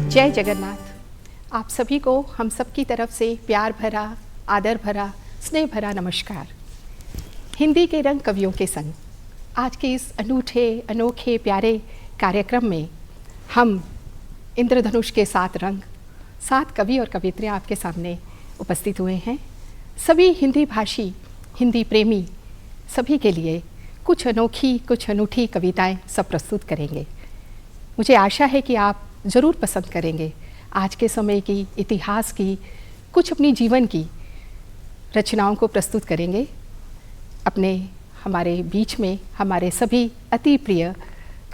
जय जगन्नाथ। आप सभी को हम सबकी तरफ से प्यार भरा, आदर भरा, स्नेह भरा नमस्कार। हिंदी के रंग कवियों के संग आज के इस अनूठे अनोखे प्यारे कार्यक्रम में हम इंद्रधनुष के 7 रंग, 7 कवि और कवियत्रियाँ आपके सामने उपस्थित हुए हैं। सभी हिंदी भाषी, हिंदी प्रेमी सभी के लिए कुछ अनोखी, कुछ अनूठी कविताएं सब प्रस्तुत करेंगे। मुझे आशा है कि आप ज़रूर पसंद करेंगे। आज के समय की, इतिहास की, कुछ अपनी जीवन की रचनाओं को प्रस्तुत करेंगे। अपने हमारे बीच में हमारे सभी अति प्रिय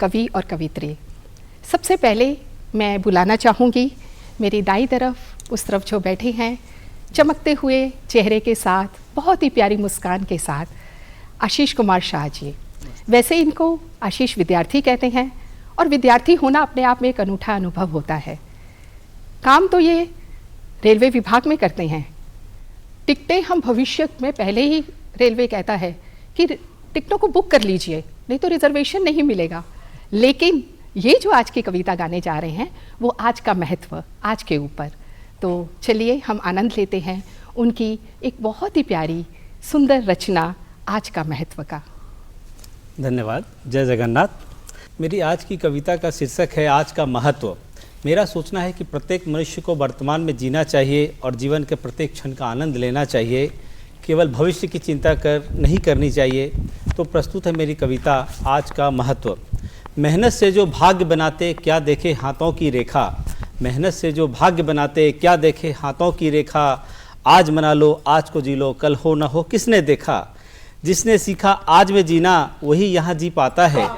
कवि और कवियत्री। सबसे पहले मैं बुलाना चाहूँगी मेरी दाईं तरफ, उस तरफ जो बैठे हैं, चमकते हुए चेहरे के साथ, बहुत ही प्यारी मुस्कान के साथ, आशीष कुमार शाह जी। वैसे इनको आशीष विद्यार्थी कहते हैं और विद्यार्थी होना अपने आप में एक अनूठा अनुभव होता है। काम तो ये रेलवे विभाग में करते हैं। टिकटें हम भविष्य में, पहले ही रेलवे कहता है कि टिकटों को बुक कर लीजिए, नहीं तो रिजर्वेशन नहीं मिलेगा। लेकिन ये जो आज की कविता गाने जा रहे हैं वो आज का महत्व, आज के ऊपर। तो चलिए हम आनंद लेते हैं उनकी एक बहुत ही प्यारी सुंदर रचना आज का महत्व का। धन्यवाद। जय जगन्नाथ। मेरी आज की कविता का शीर्षक है आज का महत्व। मेरा सोचना है कि प्रत्येक मनुष्य को वर्तमान में जीना चाहिए और जीवन के प्रत्येक क्षण का आनंद लेना चाहिए। केवल भविष्य की चिंता नहीं करनी चाहिए। तो प्रस्तुत है मेरी कविता आज का महत्व। मेहनत से जो भाग्य बनाते क्या देखे हाथों की रेखा, मेहनत से जो भाग्य बनाते क्या देखे हाथों की रेखा। आज मना लो, आज को जी लो, कल हो न हो किसने देखा। जिसने सीखा आज में जीना वही यहाँ जी पाता है,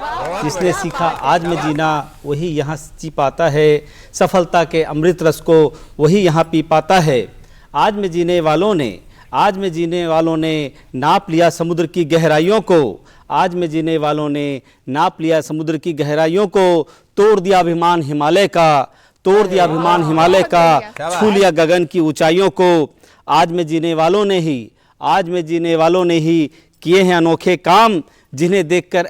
जिसने सीखा आज में जीना वही यहाँ जी पाता है। सफलता के अमृत रस को वही यहाँ पी पाता है। आज में जीने वालों ने नाप लिया समुद्र की गहराइयों को, आज में जीने वालों ने नाप लिया समुद्र की गहराइयों को। तोड़ दिया अभिमान हिमालय का, छू लिया गगन की ऊंचाइयों को। आज में जीने वालों ने ही किए हैं अनोखे काम, जिन्हें देखकर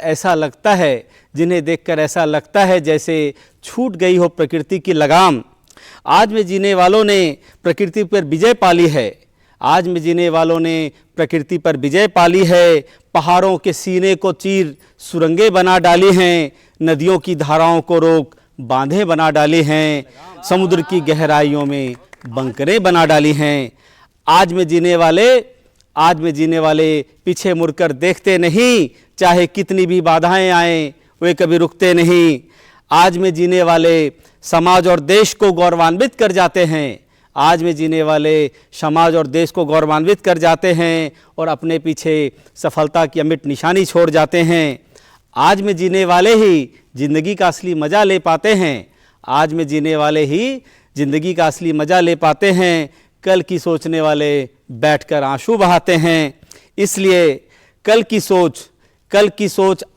ऐसा लगता है जैसे छूट गई हो प्रकृति की लगाम। आज में जीने वालों ने प्रकृति पर विजय पाली है, पहाड़ों के सीने को चीर सुरंगें बना डाली हैं, नदियों की धाराओं को रोक बांधें बना डाली हैं, समुद्र की गहराइयों में बंकरें बना डाली हैं। आज में जीने वाले पीछे मुड़कर देखते नहीं, चाहे कितनी भी बाधाएं आएं वे कभी रुकते नहीं। आज में जीने वाले समाज और देश को गौरवान्वित कर जाते हैं और अपने पीछे सफलता की अमिट निशानी छोड़ जाते हैं। आज में जीने वाले ही जिंदगी का असली मज़ा ले पाते हैं, कल की सोचने वाले बैठकर आंसू बहाते हैं। इसलिए कल की सोच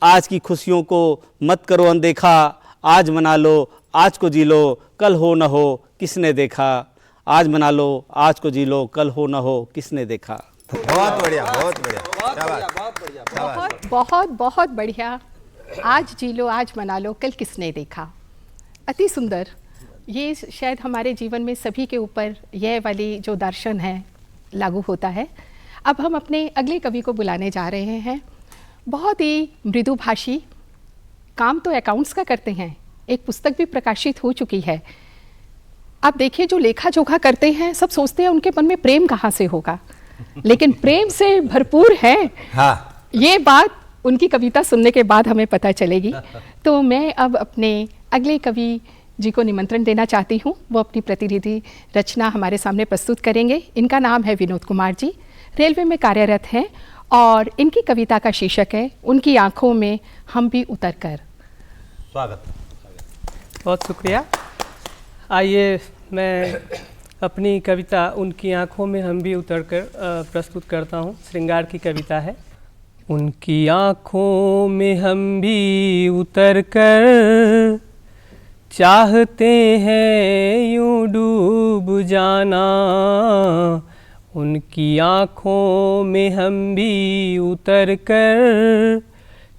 आज की खुशियों को मत करो अनदेखा। आज मना लो, आज को जी लो, कल हो न हो किसने देखा। आज मना लो, आज को जी लो, कल हो न हो किसने देखा। बहुत बढ़िया। बहुत बढ़िया। आज जी लो, आज मना लो, कल किसने देखा। अति सुंदर। ये शायद हमारे जीवन में सभी के ऊपर यह वाली जो दर्शन है लागू होता है। अब हम अपने अगले कवि को बुलाने जा रहे हैं। बहुत ही मृदुभाषी, काम तो अकाउंट्स का करते हैं, एक पुस्तक भी प्रकाशित हो चुकी है। आप देखिए जो लेखा जोखा करते हैं, सब सोचते हैं उनके मन में प्रेम कहाँ से होगा, लेकिन प्रेम से भरपूर है। हाँ। ये बात उनकी कविता सुनने के बाद हमें पता चलेगी। तो मैं अब अपने अगले कवि जी को निमंत्रण देना चाहती हूँ। वो अपनी प्रतिनिधि रचना हमारे सामने प्रस्तुत करेंगे। इनका नाम है विनोद कुमार जी, रेलवे में कार्यरत हैं और इनकी कविता का शीर्षक है उनकी आंखों में हम भी उतर कर। स्वागत। बहुत शुक्रिया। आइए मैं अपनी कविता उनकी आंखों में हम भी उतर कर प्रस्तुत करता हूँ। श्रृंगार की कविता है। उनकी आंखों में हम भी उतर कर चाहते हैं यूं डूब जाना, उनकी आँखों में हम भी उतर कर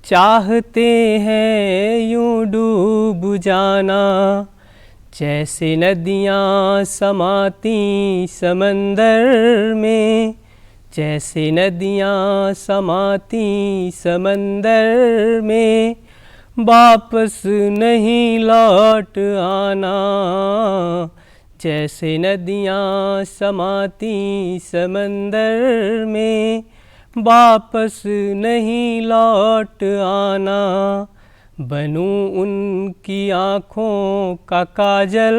चाहते हैं यूं डूब जाना। जैसे नदियाँ समाती समंदर में, जैसे नदियाँ समाती समंदर में, वापस नहीं लौट आना। जैसे नदियाँ समाती समंदर में, वापस नहीं लौट आना। बनूं उनकी आँखों का काजल,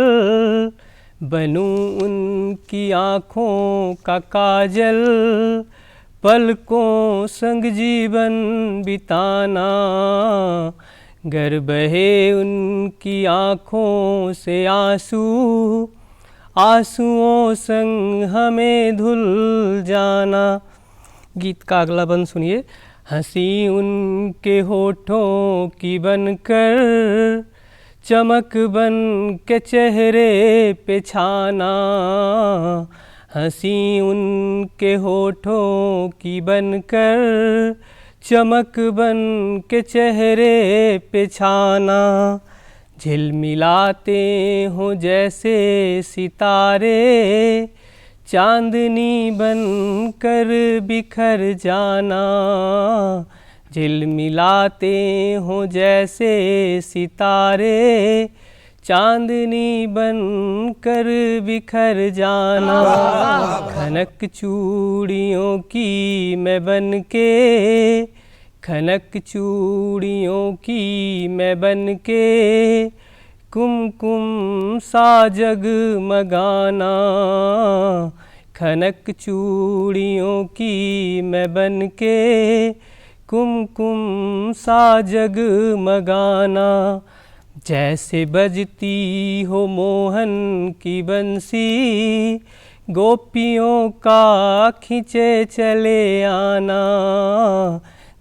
बनूं उनकी आँखों का काजल, पलकों संग जीवन बिताना। गर बहे उनकी आँखों से आंसू, आंसुओं संग हमें धुल जाना। गीत का अगला बंद सुनिए। हंसी उनके होठों की बनकर, चमक बन के चेहरे पे छाना। हंसी उनके होठों की बनकर, चमक बन के चेहरे पे छाना। झिलमिलाते हों जैसे सितारे, चांदनी बन कर बिखर जाना। झिलमिलाते हों जैसे सितारे, चांदनी बन कर बिखर जाना। खनक चूड़ियों की मैं बन के, खनक चूड़ियों की मैं बन के, कुमकुम सा जगमगाना। खनक चूड़ियों की मैं बन के, कुमकुम सा जगमगाना। जैसे बजती हो मोहन की बंसी, गोपियों का खींचे चले आना।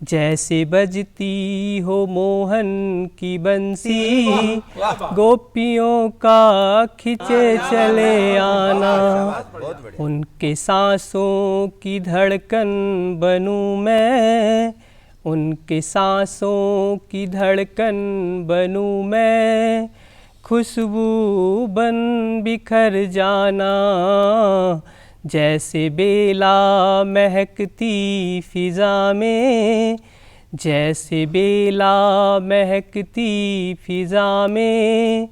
जैसे बजती हो मोहन की बंसी, गोपियों का खींचे चले आना। उनके सांसों की धड़कन बनूं मैं, उनके सांसों की धड़कन बनूं मैं, खुशबू बन बिखर जाना। जैसे बेला महकती फिजा में, जैसे बेला महकती फिजा में,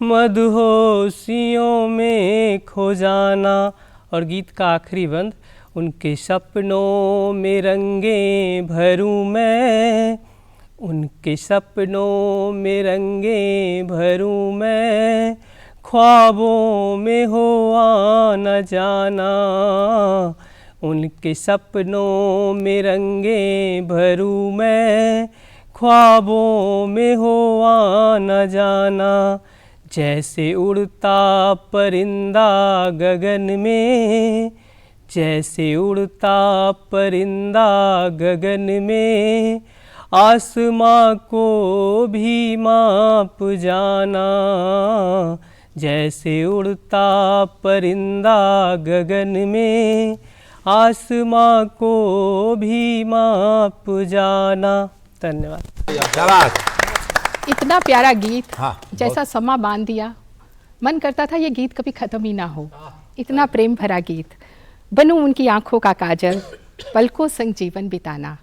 मदहोशियों में खो जाना। और गीत का आखिरी बंद। उनके सपनों में रंगे भरूं मैं, उनके सपनों में रंगे भरूं मैं, ख्वाबों में हो आना जाना। उनके सपनों में रंगे भरूं मैं, ख्वाबों में हो आना जाना। जैसे उड़ता परिंदा गगन में, जैसे उड़ता परिंदा गगन में, आसमां को भी माप जाना। जैसे उड़ता परिंदा गगन में, आसमां को भी माप जाना। धन्यवाद। शाबाश। इतना प्यारा गीत, हाँ, जैसा समा बांध दिया, मन करता था ये गीत कभी ख़त्म ही ना हो। इतना प्रेम भरा गीत। बनूं उनकी आँखों का काजल, पलकों संग जीवन बिताना।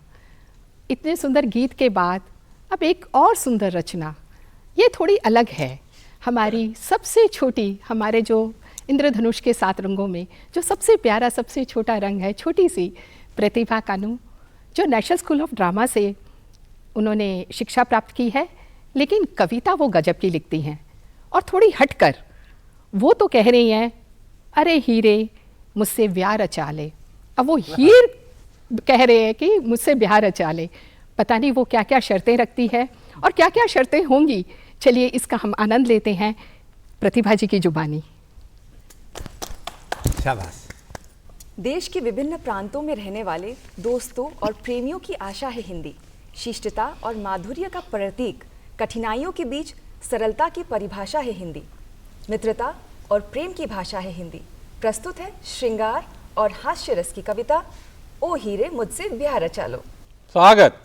इतने सुंदर गीत के बाद अब एक और सुंदर रचना, ये थोड़ी अलग है। हमारी सबसे छोटी, हमारे जो इंद्रधनुष के 7 रंगों में जो सबसे प्यारा सबसे छोटा रंग है, छोटी सी प्रतिभा कानू, जो नेशनल स्कूल ऑफ ड्रामा से उन्होंने शिक्षा प्राप्त की है, लेकिन कविता वो गजब की लिखती हैं। और थोड़ी हटकर वो तो कह रही हैं, अरे हीरे मुझसे ब्याह रचा ले। अब वो हीर कह रहे हैं कि मुझसे ब्याह रचा ले। पता नहीं वो क्या क्या शर्तें रखती है और क्या क्या शर्तें होंगी। चलिए इसका हम आनंद लेते हैं प्रतिभा जी की जुबानी। शाबाश। देश के विभिन्न प्रांतों में रहने वाले दोस्तों और प्रेमियों की आशा है हिंदी। शिष्टता और माधुर्य का प्रतीक, कठिनाइयों के बीच सरलता की परिभाषा है हिंदी। मित्रता और प्रेम की भाषा है हिंदी। प्रस्तुत है श्रृंगार और हास्य रस की कविता ओ हीरे मुझसे ब्याह रचा लो। स्वागत।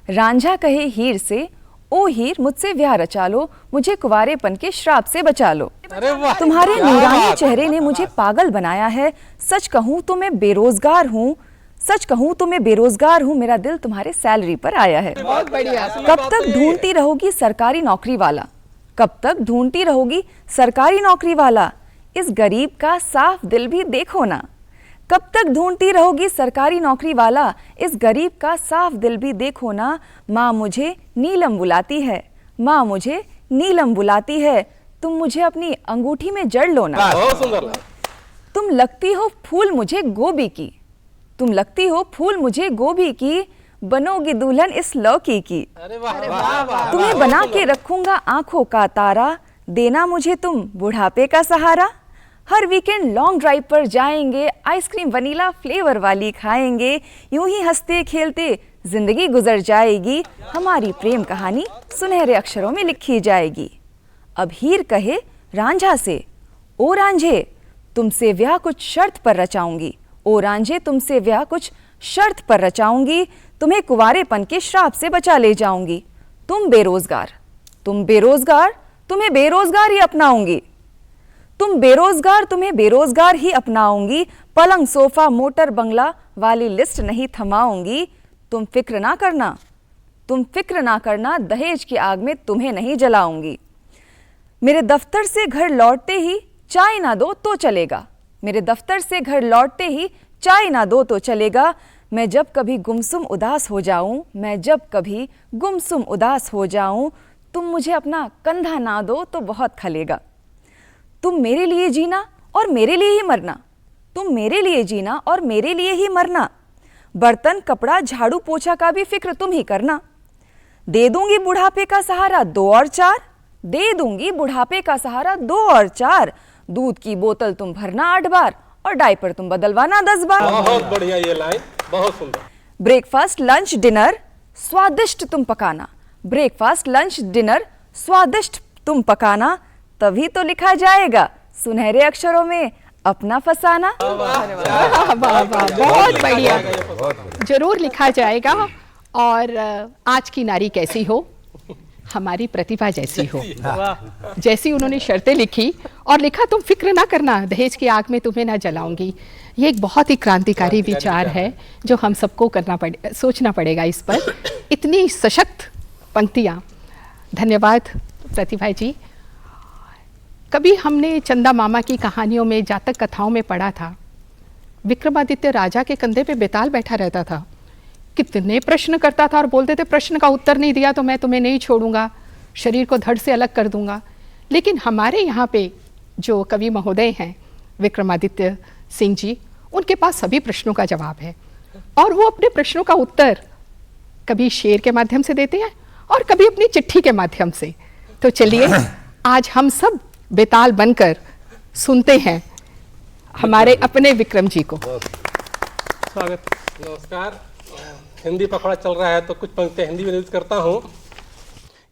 रांझा कहे हीर से, ओ हीर मुझसे ब्याह रचा लो, मुझे कुंवारेपन के श्राप से बचा लो। अरे वाह, तुम्हारे क्या नूरानी बात, चेहरे ने मुझे पागल बनाया है। सच कहूँ तो मैं बेरोजगार हूँ, सच कहूँ तो मैं बेरोजगार हूँ, मेरा दिल तुम्हारे सैलरी पर आया है। बहुत बढ़िया। कब तक ढूंढती रहोगी सरकारी नौकरी वाला, कब तक ढूंढती रहोगी सरकारी नौकरी वाला, इस गरीब का साफ दिल भी देखो ना। कब तक ढूंढती रहोगी सरकारी नौकरी वाला, इस गरीब का साफ दिल भी देखो ना। माँ मुझे नीलम बुलाती है, माँ मुझे नीलम बुलाती है, तुम मुझे अपनी अंगूठी में जड़ लो ना। बहुत सुंदर लगा। तुम लगती हो फूल मुझे गोभी की, तुम लगती हो फूल मुझे गोभी की, बनोगी दुल्हन इस लौकी की। अरे वाह वाह वाह, तुम्हें बना के रखूंगा आंखों का तारा, देना मुझे तुम बुढ़ापे का सहारा। हर वीकेंड लॉन्ग ड्राइव पर जाएंगे, आइसक्रीम वनीला फ्लेवर वाली खाएंगे, यूं ही हंसते खेलते जिंदगी गुजर जाएगी, हमारी प्रेम कहानी सुनहरे अक्षरों में लिखी जाएगी। अब हीर कहे रांझा से, ओ रांझे तुमसे ब्याह कुछ शर्त पर रचाऊंगी, ओ रांझे तुमसे ब्याह कुछ शर्त पर रचाऊंगी, तुम्हें कुंवारेपन के श्राप से बचा ले जाऊंगी। तुम बेरोजगार, तुम बेरोजगार, तुम्हें बेरोजगार ही अपनाऊंगी, तुम बेरोजगार, तुम्हें बेरोजगार ही अपनाऊंगी, पलंग सोफा मोटर बंगला वाली लिस्ट नहीं थमाऊंगी। तुम फिक्र ना करना, तुम फिक्र ना करना, दहेज की आग में तुम्हें नहीं जलाऊंगी। मेरे दफ्तर से घर लौटते ही चाय ना दो तो चलेगा, मेरे दफ्तर से घर लौटते ही चाय ना दो तो चलेगा। मैं जब कभी गुमसुम उदास हो जाऊं, मैं जब कभी गुमसुम उदास हो जाऊं, तुम मुझे अपना कंधा ना दो तो बहुत खलेगा। तुम मेरे लिए जीना और मेरे लिए ही मरना, तुम मेरे लिए जीना और मेरे लिए ही मरना। बर्तन कपड़ा झाड़ू पोछा का भी फिक्र तुम ही करना। दे दूंगी बुढ़ापे का सहारा 2 और 4, दे दूंगी बुढ़ापे का सहारा 2 और 4। दूध की बोतल तुम भरना 8 बार और डायपर तुम बदलवाना 10 बार। बहुत बढ़िया ये लाइन, बहुत सुंदर। ब्रेकफास्ट लंच डिनर स्वादिष्ट तुम पकाना, ब्रेकफास्ट लंच डिनर स्वादिष्ट तुम पकाना, तभी तो लिखा जाएगा सुनहरे अक्षरों में अपना फसाना। वाह वाह वाह, बहुत बढ़िया। जरूर लिखा जाएगा। और आज की नारी कैसी हो, हमारी प्रतिभा जैसी हो, जैसी उन्होंने शर्तें लिखी और लिखा तुम फिक्र ना करना, दहेज की आग में तुम्हें ना जलाऊंगी। ये एक बहुत ही क्रांतिकारी विचार है जो हम सबको सोचना पड़ेगा इस पर। इतनी सशक्त पंक्तियाँ। धन्यवाद प्रतिभा जी। कभी हमने चंदा मामा की कहानियों में, जातक कथाओं में पढ़ा था, विक्रमादित्य राजा के कंधे पे बेताल बैठा रहता था, कितने प्रश्न करता था और बोलते थे प्रश्न का उत्तर नहीं दिया तो मैं तुम्हें नहीं छोड़ूंगा, शरीर को धड़ से अलग कर दूंगा। लेकिन हमारे यहाँ पे जो कवि महोदय हैं विक्रमादित्य सिंह जी, उनके पास सभी प्रश्नों का जवाब है और वो अपने प्रश्नों का उत्तर कभी शेर के माध्यम से देते हैं और कभी अपनी चिट्ठी के माध्यम से। तो चलिए आज हम सब बेताल बनकर सुनते हैं हमारे अपने विक्रम जी को। स्वागत, नमस्कार। हिंदी पखवाड़ा चल रहा है तो कुछ पंक्तियाँ हिंदी में यूज करता हूँ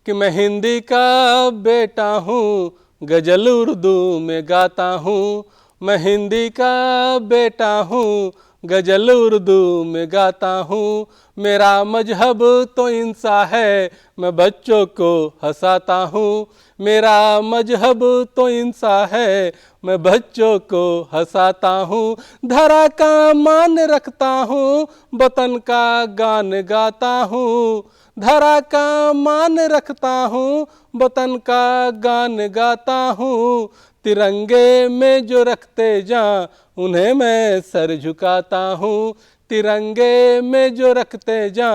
कि मैं हिंदी का बेटा हूँ, गजल उर्दू में गाता हूँ, मैं हिंदी का बेटा हूँ, गजल उर्दू में गाता हूँ, मेरा मजहब तो इंसा है, मैं बच्चों को हंसाता हूँ, मेरा मजहब तो इंसा है, मैं बच्चों को हंसाता हूँ, धरा का मान रखता हूँ, वतन का गान गाता हूँ, धरा का मान रखता हूँ, वतन का गान गाता हूँ, तिरंगे में जो रखते जा उन्हें मैं सर झुकाता हूँ, तिरंगे में जो रखते जा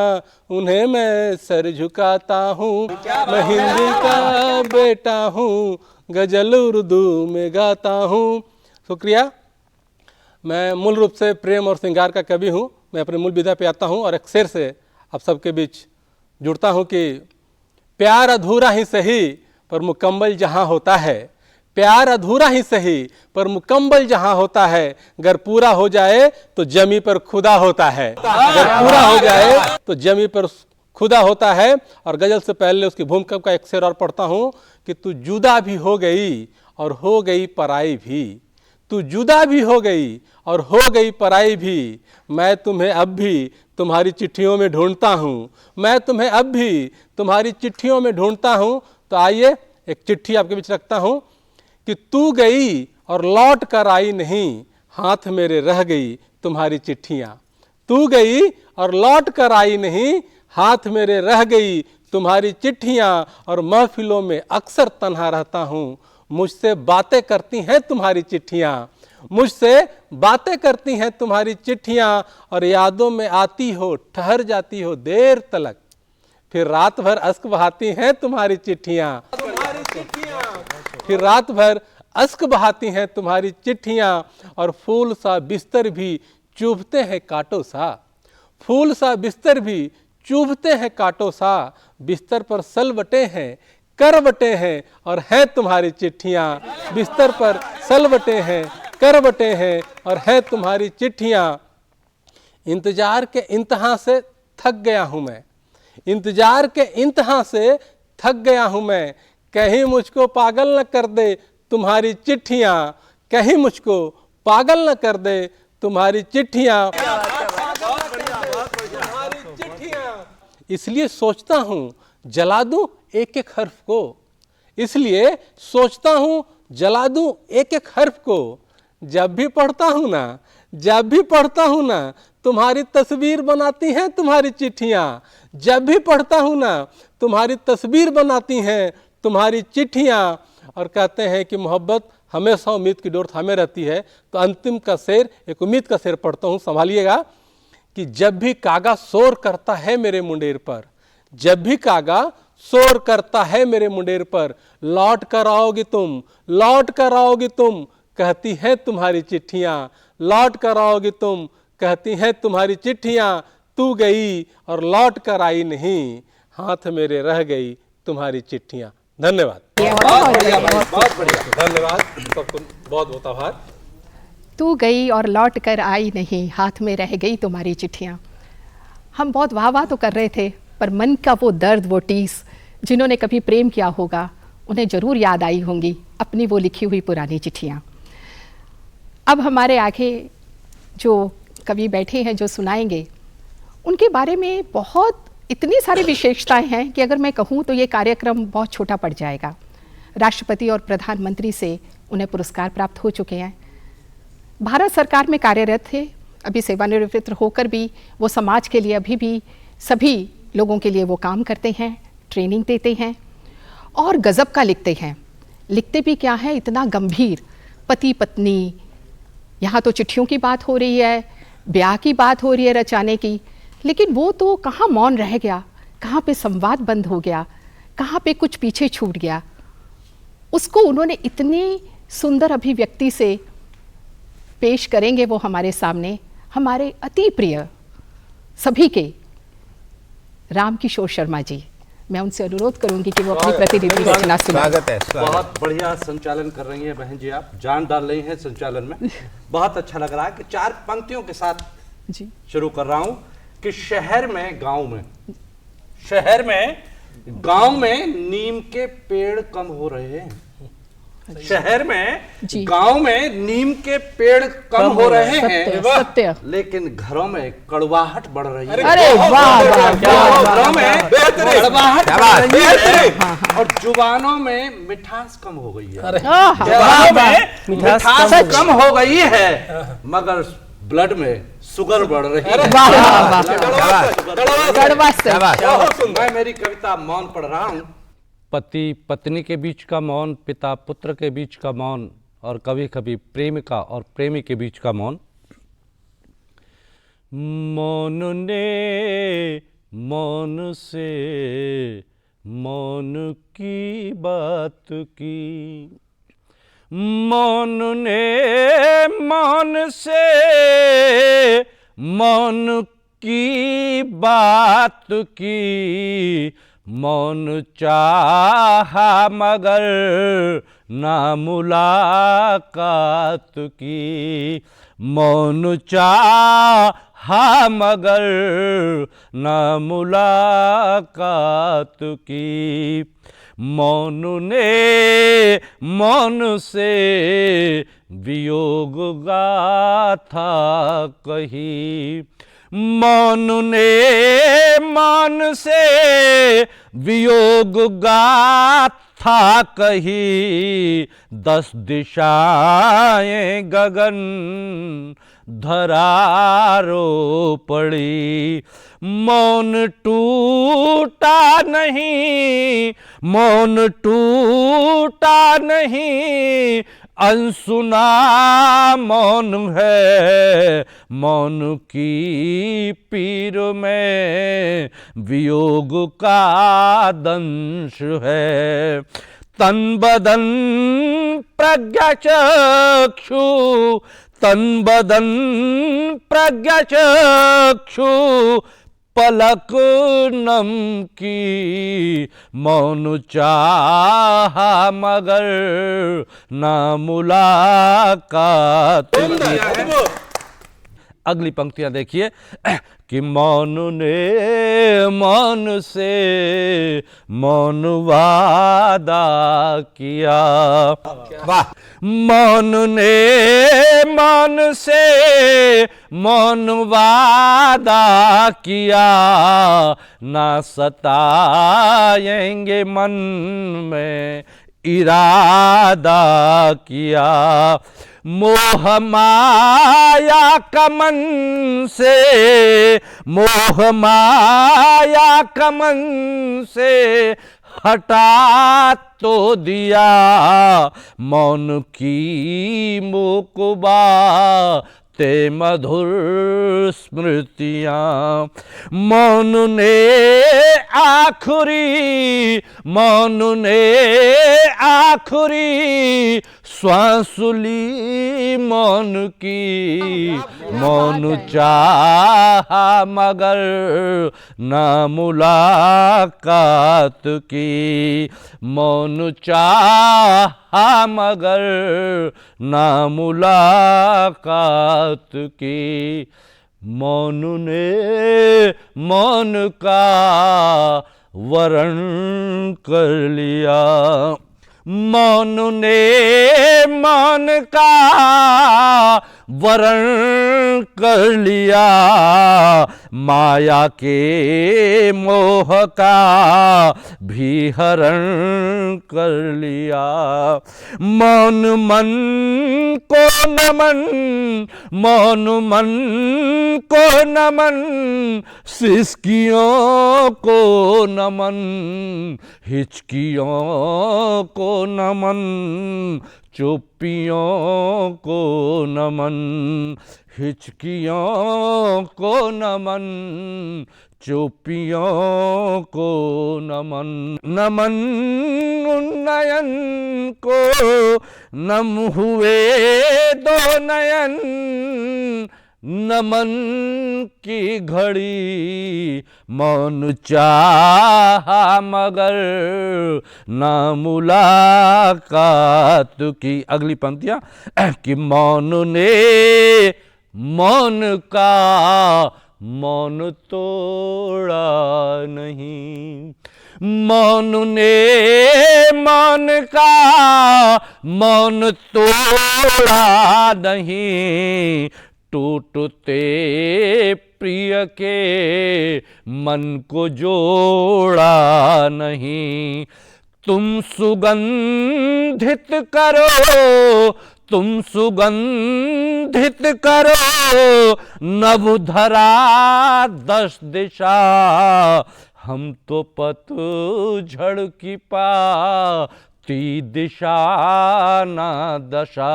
उन्हें मैं सर झुकाता हूँ, मैं हिंदी का बेटा हूँ, गजल उर्दू में गाता हूँ। शुक्रिया। मैं मूल रूप से प्रेम और श्रृंगार का कवि हूँ। मैं अपने मूल विधा पे आता हूँ और एक शेर से आप सबके बीच जुड़ता हूँ कि प्यार अधूरा ही सही पर मुकम्मल जहाँ होता है, प्यार अधूरा ही सही पर मुकम्मल जहाँ होता है, अगर पूरा हो जाए तो जमी पर खुदा होता है, अगर पूरा हो जाए तो जमी पर खुदा होता है। और गजल से पहले उसकी भूमिका का एक शेर और पढ़ता हूँ कि तू जुदा भी हो गई और हो गई पराई भी, तू जुदा भी हो गई और हो गई पराई भी, मैं तुम्हें अब भी तुम्हारी चिट्ठियों में ढूंढता हूँ, मैं तुम्हें अब भी तुम्हारी चिट्ठियों में ढूंढता हूँ। तो आइए एक चिट्ठी आपके बीच रखता हूँ कि तू गई और लौट कर आई नहीं, हाथ मेरे रह गई तुम्हारी चिट्ठियाँ। तू गई और लौट कर आई नहीं, हाथ मेरे रह गई तुम्हारी चिट्ठियाँ। और महफिलों में अक्सर तन्हा रहता हूँ, मुझसे बातें करती हैं तुम्हारी चिट्ठियाँ, मुझसे बातें करती हैं तुम्हारी चिट्ठियाँ। और यादों में आती हो, ठहर जाती हो देर तलक, फिर रात भर अश्क बहाती हैं तुम्हारी चिट्ठियाँ। फिर रात भर अश्क बहाती हैं तुम्हारी चिट्ठियाँ। और फूल सा बिस्तर भी चुभते हैं कांटों सा, फूल सा बिस्तर भी चुभते हैं कांटों सा। बिस्तर पर सलवटे हैं, करवटे हैं और हैं तुम्हारी चिट्ठियाँ। बिस्तर पर सलवटे हैं, करवटे हैं और हैं तुम्हारी चिट्ठियाँ। इंतजार के इंतहा से थक गया हूँ मैं, इंतजार के इंतहा से थक गया हूँ मैं। कहीं मुझको पागल न कर दे तुम्हारी चिट्ठियाँ, कहीं मुझको पागल न कर दे तुम्हारी चिट्ठियाँ। इसलिए सोचता हूँ जला दूं एक एक हर्फ को, इसलिए सोचता हूँ जला दूं एक एक हर्फ को। जब भी पढ़ता हूँ ना, जब भी पढ़ता हूँ ना, तुम्हारी तस्वीर बनाती हैं तुम्हारी चिट्ठियाँ। जब भी पढ़ता हूँ ना, तुम्हारी तस्वीर बनाती हैं तुम्हारी चिट्ठियाँ। और कहते हैं कि मोहब्बत हमेशा उम्मीद की डोर थामे रहती है। तो अंतिम का शेर, एक उम्मीद का शेर पढ़ता हूँ, संभालिएगा कि जब भी कागा शोर करता है मेरे मुंडेर पर, जब भी कागा शोर करता है मेरे मुंडेर पर, लौट कर आओगी तुम, लौट कर आओगी तुम, कहती हैं तुम्हारी चिट्ठियाँ। लौट कर आओगी तुम, कहती हैं तुम्हारी चिट्ठियाँ। तू गई और लौट कर आई नहीं, हाथ मेरे रह गई तुम्हारी चिट्ठियाँ। धन्यवाद। बहुत बढ़िया, धन्यवाद सबको, बहुत बहुत आभार। तू गई और लौट कर आई नहीं, हाथ में रह गई तुम्हारी चिट्ठियाँ। हम बहुत वाह वाह तो कर रहे थे, पर मन का वो दर्द, वो टीस, जिन्होंने कभी प्रेम किया होगा उन्हें ज़रूर याद आई होंगी अपनी वो लिखी हुई पुरानी चिट्ठियाँ। अब हमारे आगे जो कवि बैठे हैं जो सुनाएंगे, उनके बारे में बहुत इतनी सारी विशेषताएं हैं कि अगर मैं कहूँ तो ये कार्यक्रम बहुत छोटा पड़ जाएगा। राष्ट्रपति और प्रधानमंत्री से उन्हें पुरस्कार प्राप्त हो चुके हैं, भारत सरकार में कार्यरत थे, अभी सेवानिवृत्त होकर भी वो समाज के लिए अभी भी सभी लोगों के लिए वो काम करते हैं, ट्रेनिंग देते हैं और गज़ब का लिखते हैं। लिखते भी क्या है, इतना गंभीर, पति पत्नी, यहाँ तो चिट्ठियों की बात हो रही है, ब्याह की बात हो रही है रचाने की, लेकिन वो तो कहाँ मौन रह गया, कहाँ पे संवाद बंद हो गया, कहाँ पे कुछ पीछे छूट गया। उसको उन्होंने इतनी सुंदर अभिव्यक्ति से पेश करेंगे वो हमारे सामने, हमारे अति प्रिय सभी के राम किशोर शर्मा जी। मैं उनसे अनुरोध करूंगी कि वो अपनी प्रतिनिधि रचना सुनाएं। स्वागत है, स्वागत। बहुत बढ़िया संचालन कर रही हैं बहन जी, आप जान डाल रही हैं संचालन में। बहुत अच्छा लग रहा है कि 4 पंक्तियों के साथ जी शुरू कर रहा हूं कि शहर में गांव में, शहर में गांव में नीम के पेड़ कम हो रहे हैं। शहर में जी। गांव में नीम के पेड़ कम हो रहे सत्य, हैं, सत्य। लेकिन घरों में कड़वाहट बढ़ रही है। अरे वाह वाह वाह, घरों में कड़वाहट क्या बढ़ बात, रही है और जुबानों में मिठास कम हो गई है। आहा, जुबानों में मिठास मिठास कम हो गई है, मगर ब्लड में शुगर बढ़ रही है। वाह वाह वाह, कड़वा से। क्या बात। मैं मेरी कविता मौन पढ़ रहा हूँ। पति पत्नी के बीच का मौन, पिता पुत्र के बीच का मौन और कभी कभी प्रेमिका और प्रेमी के बीच का मौन। मौन ने मौन से मौन की बात की, मौन ने मौन से मौन की बात की, मौन चाहा मगर ना मुलाकात की, मौन चाहा मगर ना मुलाकात की, मौन ने मौन से वियोग गाथा कही, मौन ने मौन से वियोग गाथा कही, 10 दिशाएं गगन धरारो पड़ी। मौन टूटा नहीं, मौन टूटा नहीं, अनसुना मौन है। मौन की पीर में वियोग का दंश है। तन बदन प्रज्ञा चक्षु, तन बदन प्रज्ञा चक्षु, पलक नम की। मौन चाहा मगर ना मुलाकात की। अगली पंक्तियां देखिए कि मौन ने मौन से मौन वादा किया। वाह। मौन ने मौन से मौन वादा किया, ना सताएंगे मन में इरादा किया। मोह माया कमन से, मोह माया कमन से हटा तो दिया। मौन की मुकुबा ते मधुर स्मृतियाँ। मौन ने आखिरी, मौन ने आखिरी श्वास ली मौन की। मौन चाहा मगर ना मुलाकात की। मौन चाहा मगर ना मुलाकात की। मौन ने मौन का वरण कर लिया। मौन ने मौन का वरण कर लिया। माया के मोह का भी हरण कर लिया। मौन मन को नमन, मौन मन को नमन, सिसकियों को नमन, हिचकियों को नमन, चुप्पियों को नमन, हिचकियों को नमन, चुप्पियों को नमन। नमन उन्नयन को नम हुए दो नयन। नमन की घड़ी मौन चाहा मगर ना मुलाकात की। अगली पंक्तियां कि मौन ने मौन का मौन तोड़ा नहीं। मौन ने मौन का मौन तोड़ा नहीं। टूटते प्रिय के मन को जोड़ा नहीं। तुम सुगंधित करो, तुम सुगंधित करो नवधरा 10 दिशा। हम तो पतझड़ की पाती दिशा ना दशा।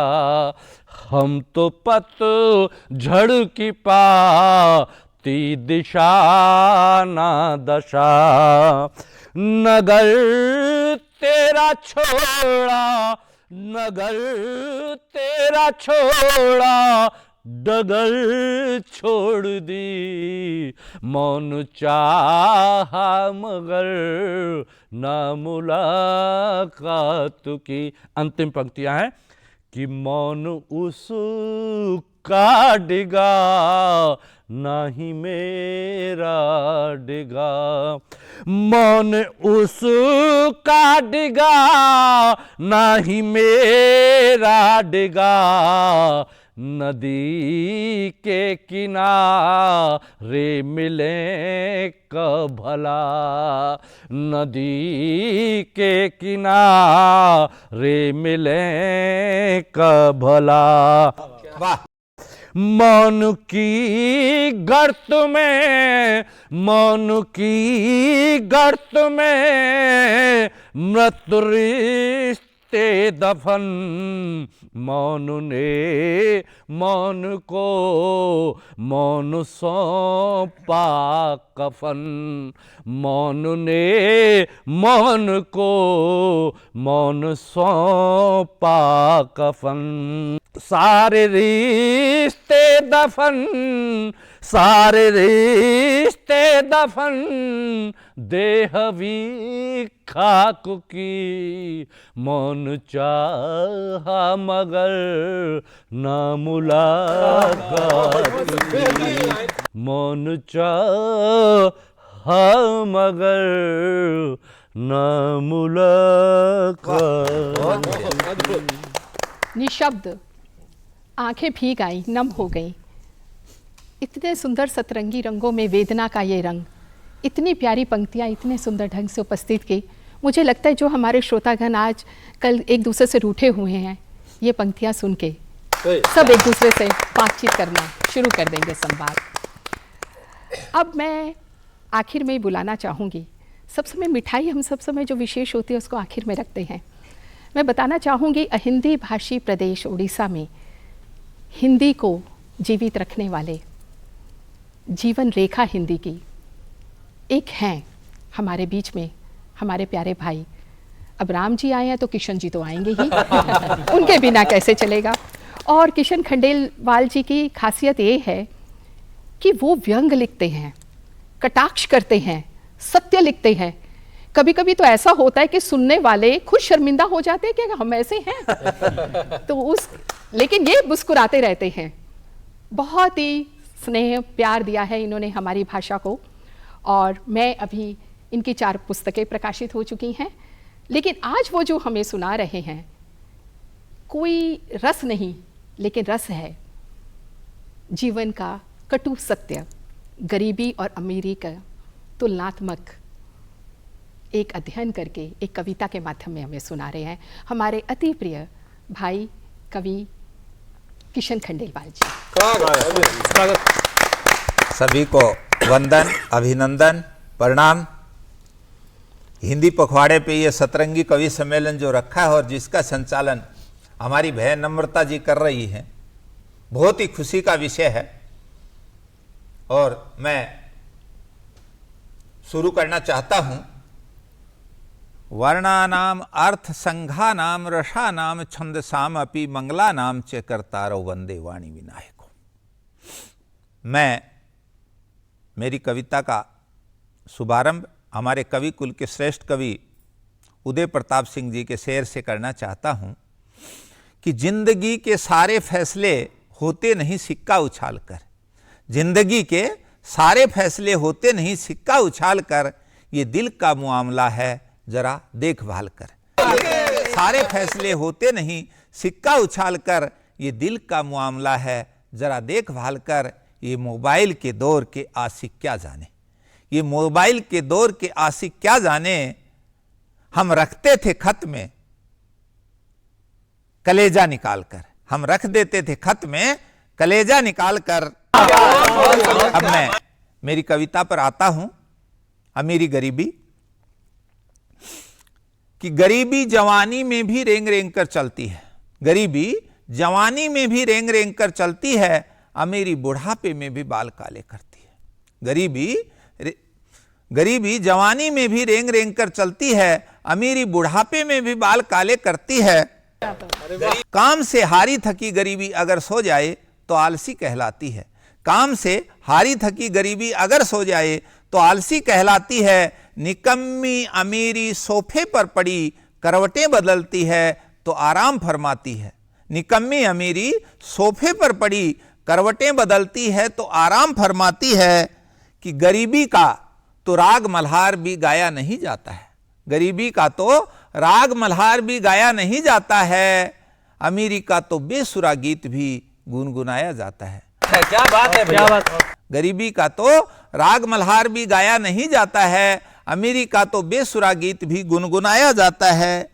हम तो पतझड़ की पाती दिशा ना दशा। नगर तेरा छोड़ा, नगर तेरा छोड़ा, डगर छोड़ दी। मौन चाहा मगर ना मुलाकात की। अंतिम पंक्तियां हैं कि मौन उसका डिगा नाही मेरा डिगा। मौन उसका डिगा नाही मेरा डिगा। नदी के किनारे मिले कब भला, नदी के किनारे मिले कब भला। वाह। मौन की गर्त में, मौन की गर्त में मृत्यु रिश्ते दफन, मौन ने मौन को मौन सौंपा कफन, मौन ने मौन को मौन सौंपा कफन। सारे रिश्ते दफन, सारे रिश्ते दफन, देह भी खाक की, मौन चाहा मगर ना मुलाकात की, मौन चाहा मगर ना मुलाकात। निशब्द, आंखें भीग आई, नम हो गई। इतने सुंदर सतरंगी रंगों में वेदना का ये रंग, इतनी प्यारी पंक्तियाँ इतने सुंदर ढंग से उपस्थित की। मुझे लगता है जो हमारे श्रोतागण आज कल एक दूसरे से रूठे हुए हैं, ये पंक्तियाँ सुन के सब एक दूसरे से बातचीत करना शुरू कर देंगे, संवाद। अब मैं आखिर में बुलाना चाहूँगी, सब समय मिठाई हम सब समय जो विशेष होती है उसको आखिर में रखते हैं। मैं बताना चाहूँगी हिंदी भाषी प्रदेश उड़ीसा में हिंदी को जीवित रखने वाले, जीवन रेखा हिंदी की एक हैं हमारे बीच में, हमारे प्यारे भाई। अब राम जी आए हैं तो किशन जी तो आएंगे ही उनके बिना कैसे चलेगा। और किशन खंडेलवाल जी की खासियत ये है कि वो व्यंग लिखते हैं, कटाक्ष करते हैं, सत्य लिखते हैं। कभी कभी तो ऐसा होता है कि सुनने वाले खुद शर्मिंदा हो जाते हैं कि हम ऐसे हैं तो लेकिन ये मुस्कुराते रहते हैं। बहुत ही स्नेह प्यार दिया है इन्होंने हमारी भाषा को। और मैं अभी इनकी 4 पुस्तकें प्रकाशित हो चुकी हैं, लेकिन आज वो जो हमें सुना रहे हैं, कोई रस नहीं लेकिन रस है जीवन का कटु सत्य, गरीबी और अमीरी का तुलनात्मक एक अध्ययन करके एक कविता के माध्यम में हमें सुना रहे हैं हमारे अति प्रिय भाई कवि किशन खंडेलवाल जी। सभी को वंदन, अभिनंदन, प्रणाम। हिंदी पखवाड़े पे ये सतरंगी कवि सम्मेलन जो रखा है और जिसका संचालन हमारी बहन नम्रता जी कर रही हैं, बहुत ही खुशी का विषय है। और मैं शुरू करना चाहता हूं। वर्णानाम अर्थ संघानाम रसानाम छंदसाम अपि मंगलानाम च कर्तारो वंदे वाणी विनायको। मैं मेरी कविता का शुभारंभ हमारे कवि कुल के श्रेष्ठ कवि उदय प्रताप सिंह जी के शेर से करना चाहता हूं कि जिंदगी के सारे फैसले होते नहीं सिक्का उछाल कर, जिंदगी के सारे फैसले होते नहीं सिक्का उछाल कर, ये दिल का मामला है जरा देखभाल कर। सारे फैसले होते नहीं सिक्का उछाल कर, ये दिल का मामला है जरा देखभाल कर। ये मोबाइल के दौर के आशिक क्या जाने, ये मोबाइल के दौर के आशिक क्या जाने। हम रखते थे खत में कलेजा निकाल कर, हम रख देते थे खत में कलेजा निकाल कर। अब मैं मेरी कविता पर आता हूं। अमीरी गरीबी, कि गरीबी जवानी में भी रेंग रेंग कर चलती है, गरीबी जवानी में भी रेंग रेंग कर चलती है, अमीरी बुढ़ापे में भी बाल काले करती है। गरीबी जवानी में भी रेंग रेंग कर चलती है, अमीरी बुढ़ापे में भी बाल काले करती है। काम से हारी थकी गरीबी अगर सो जाए तो आलसी कहलाती है, काम से हारी थकी गरीबी अगर सो जाए तो आलसी कहलाती है। निकम्मी अमीरी सोफे पर पड़ी करवटें बदलती है तो आराम फरमाती है, निकम्मी अमीरी सोफे पर पड़ी करवटें बदलती है तो आराम फरमाती है। कि गरीबी का तो राग मल्हार भी गाया नहीं जाता है, गरीबी का तो राग मल्हार भी गाया नहीं जाता है, अमीरी का तो बेसुरा गीत भी गुनगुनाया जाता है। क्या बात है क्या बात। गरीबी का तो राग मल्हार भी गाया नहीं जाता है, अमीरी का तो बेसुरा गीत भी गुनगुनाया जाता है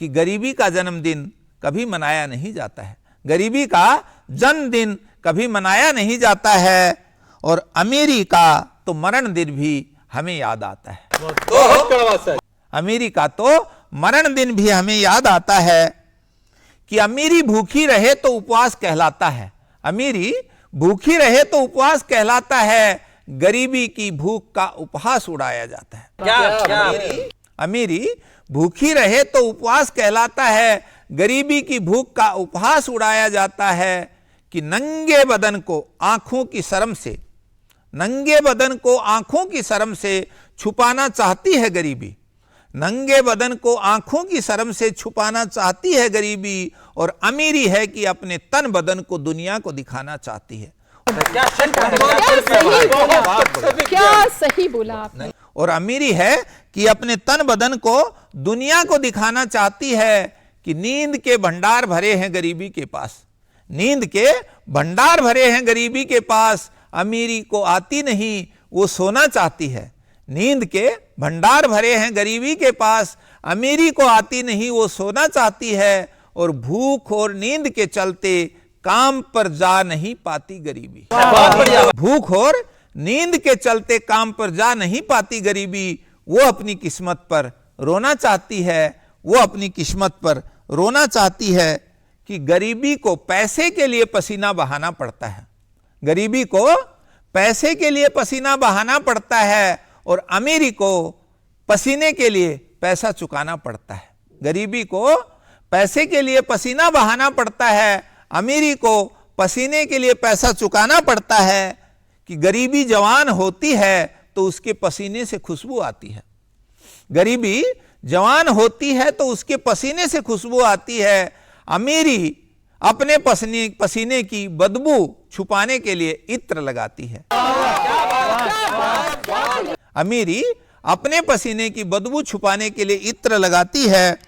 कि गरीबी का जन्मदिन कभी मनाया नहीं जाता है, गरीबी का जन्मदिन कभी मनाया नहीं जाता है, और अमीरी का तो मरण दिन भी हमें याद आता है। तो अमीरी का तो मरण दिन भी हमें याद आता है कि अमीरी भूखी रहे तो उपवास कहलाता है, अमीरी भूखी रहे तो उपवास कहलाता है, गरीबी की भूख का उपहास उड़ाया जाता है। क्या अमीरी भूखी रहे तो उपवास कहलाता है, गरीबी की भूख का उपहास उड़ाया जाता है कि नंगे बदन को आंखों की शर्म से, नंगे बदन को आंखों की शर्म से छुपाना चाहती है गरीबी, नंगे बदन को आंखों की शर्म से छुपाना चाहती है गरीबी, और अमीरी है कि अपने तन बदन को दुनिया को दिखाना चाहती है। क्या सही बोला आपने। और अमीरी है कि अपने तन बदन को दुनिया को दिखाना चाहती है कि नींद के भंडार भरे हैं गरीबी के पास, नींद के भंडार भरे हैं गरीबी के पास, अमीरी को आती नहीं वो सोना चाहती है, नींद के भंडार भरे हैं गरीबी के पास, अमीरी को आती नहीं वो सोना चाहती है, और भूख और नींद के चलते काम पर जा नहीं पाती गरीबी। भूख और नींद के चलते काम पर जा नहीं पाती गरीबी, वो अपनी किस्मत पर रोना चाहती है, वो अपनी किस्मत पर रोना चाहती है कि गरीबी को पैसे के लिए पसीना बहाना पड़ता है, गरीबी को पैसे के लिए पसीना बहाना पड़ता है, और अमीरी को पसीने के लिए पैसा चुकाना पड़ता है, गरीबी को पैसे के लिए पसीना बहाना पड़ता है, अमीरी को पसीने के लिए पैसा चुकाना पड़ता है कि गरीबी जवान होती है तो उसके पसीने से खुशबू आती है, गरीबी जवान होती है तो उसके पसीने से खुशबू आती है, अमीरी अपने पसीने की बदबू छुपाने के लिए इत्र लगाती है, अमीरी अपने पसीने की बदबू छुपाने के लिए इत्र लगाती है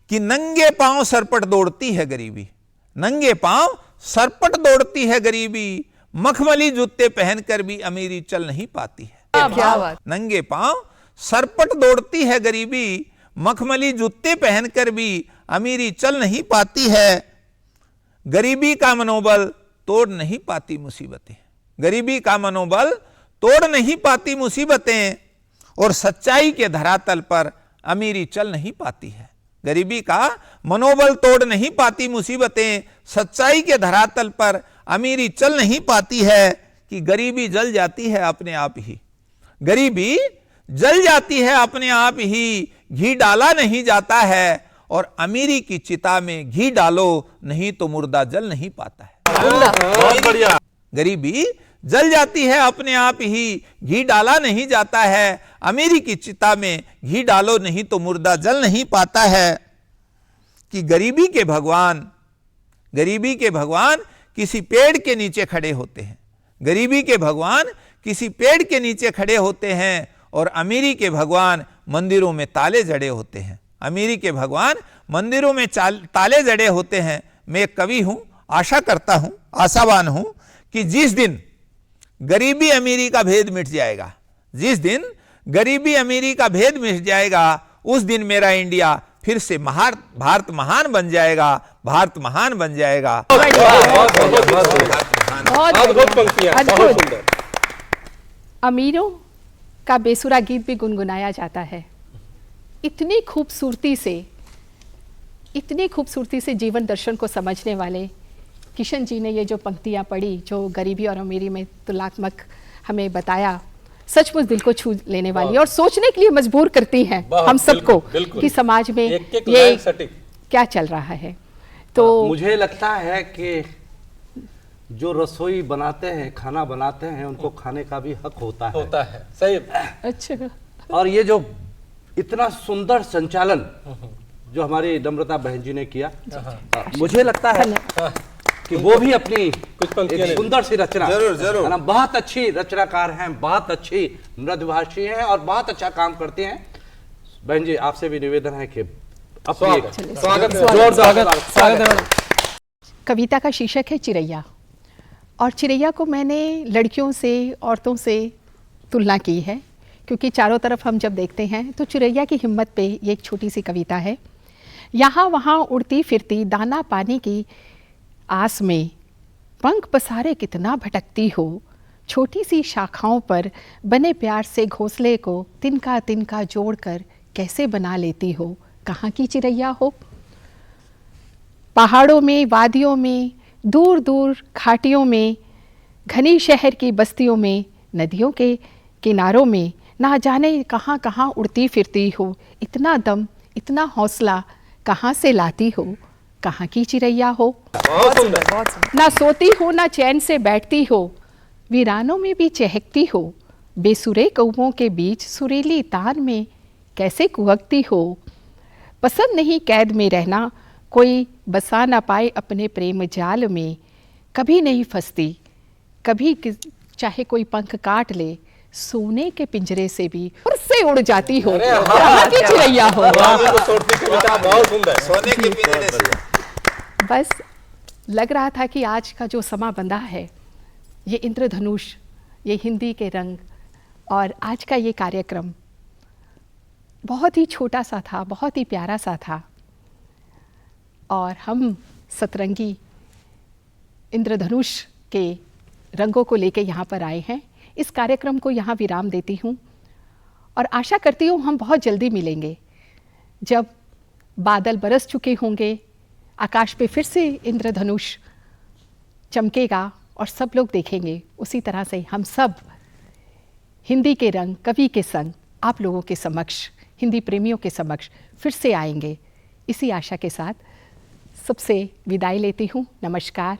कि नंगे पांव सरपट दौड़ती है गरीबी, नंगे पांव सरपट दौड़ती है गरीबी, मखमली जूते पहनकर भी अमीरी चल नहीं पाती है। क्या बात। नंगे पांव सरपट दौड़ती है गरीबी, मखमली जूते पहनकर भी अमीरी चल नहीं पाती है, गरीबी का मनोबल तोड़ नहीं पाती मुसीबतें, गरीबी का मनोबल तोड़ नहीं पाती मुसीबतें, और सच्चाई के धरातल पर अमीरी चल नहीं पाती है, गरीबी का मनोबल तोड़ नहीं पाती मुसीबतें, सच्चाई के धरातल पर अमीरी चल नहीं पाती है कि गरीबी जल जाती है अपने आप ही, गरीबी जल जाती है अपने आप ही, घी डाला नहीं जाता है, और अमीरी की चिता में घी डालो नहीं तो मुर्दा जल नहीं पाता है। बहुत बढ़िया। गरीबी जल जाती है अपने आप ही, घी डाला नहीं जाता है, अमीरी की चिता में घी डालो नहीं तो मुर्दा जल नहीं पाता है कि गरीबी के भगवान किसी पेड़ के नीचे खड़े होते हैं, गरीबी के भगवान किसी पेड़ के नीचे खड़े होते हैं, और अमीरी के भगवान मंदिरों में ताले जड़े होते हैं, अमीरी के भगवान मंदिरों में ताले जड़े होते हैं। मैं एक कवि हूं, आशा करता हूं, आशावान हूं कि जिस दिन गरीबी अमीरी का भेद मिट जाएगा, जिस दिन गरीबी अमीरी का भेद मिट जाएगा, उस दिन मेरा इंडिया फिर से भारत महान बन जाएगा, भारत महान बन जाएगा। अद्भुत पंक्तियां, बहुत सुंदर। अमीरों का बेसुरा गीत भी गुनगुनाया जाता है। इतनी खूबसूरती से जीवन दर्शन को समझने वाले किशन जी ने ये जो पंक्तियाँ पढ़ी, जो गरीबी और अमीरी में तुलनात्मक हमें बताया, सचमुच दिल को छू लेने वाली और सोचने के लिए मजबूर करती हैं हम सबको कि समाज में ये क्या चल रहा है। तो मुझे लगता है कि जो रसोई बनाते हैं, खाना बनाते हैं, उनको खाने का भी हक होता है। सही। अच्छा। और ये जो इतना सुंदर संचालन जो हमारी नम्रता बहन जी ने किया, मुझे लगता है कि वो भी अपनी एक सुंदर सी रचना, जरूर है ना, बहुत अच्छी रचनाकार हैं, बहुत अच्छी मृदुभाषी हैं और बहुत अच्छा काम करते हैं। बहन जी, आपसे भी निवेदन है कि स्वागत। कविता का शीर्षक है चिड़ैया। और चिड़ैया को मैंने लड़कियों से, औरतों से तुलना की है, क्योंकि चारों तरफ हम जब देखते हैं तो चिड़ैया की हिम्मत पे ये एक छोटी सी कविता है। यहाँ वहाँ उड़ती फिरती दाना पानी की आस में, पंख पसारे कितना भटकती हो, छोटी सी शाखाओं पर बने प्यार से घोंसले को तिनका तिनका जोड़कर कैसे बना लेती हो, कहाँ की चिड़ैया हो। पहाड़ों में, वादियों में, दूर दूर घाटियों में, घनी शहर की बस्तियों में, नदियों के किनारों में, ना जाने कहाँ कहाँ उड़ती फिरती हो, इतना दम, इतना हौसला कहाँ से लाती हो, कहाँ की चिड़ैया हो। बहुत सुंदर, बहुत सुंदर। ना सोती हो, ना चैन से बैठती हो, वीरानों में भी चहकती हो, बेसुरे कौवों के बीच सुरीली तान में कैसे कुहकती हो। पसंद नहीं कैद में रहना, कोई बसा ना पाए अपने प्रेम जाल में, कभी नहीं फंसती, कभी चाहे कोई पंख काट ले, सोने के पिंजरे से भी फिर से उड़ जाती हो, कहाँ की चिड़ैया हो। बहुत सुंदर। सोने के पिंजरे से। बस लग रहा था कि आज का जो समा बंधा है, ये इंद्रधनुष, ये हिंदी के रंग, और आज का ये कार्यक्रम बहुत ही छोटा सा था, बहुत ही प्यारा सा था। और हम सतरंगी इंद्रधनुष के रंगों को लेके यहाँ पर आए हैं। इस कार्यक्रम को यहाँ विराम देती हूँ और आशा करती हूँ हम बहुत जल्दी मिलेंगे, जब बादल बरस चुके होंगे, आकाश पे फिर से इंद्रधनुष चमकेगा और सब लोग देखेंगे। उसी तरह से हम सब हिंदी के रंग कवि के संग आप लोगों के समक्ष, हिंदी प्रेमियों के समक्ष फिर से आएंगे। इसी आशा के साथ सबसे विदाई लेती हूँ। नमस्कार।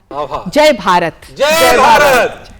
जय भारत। जय भारत।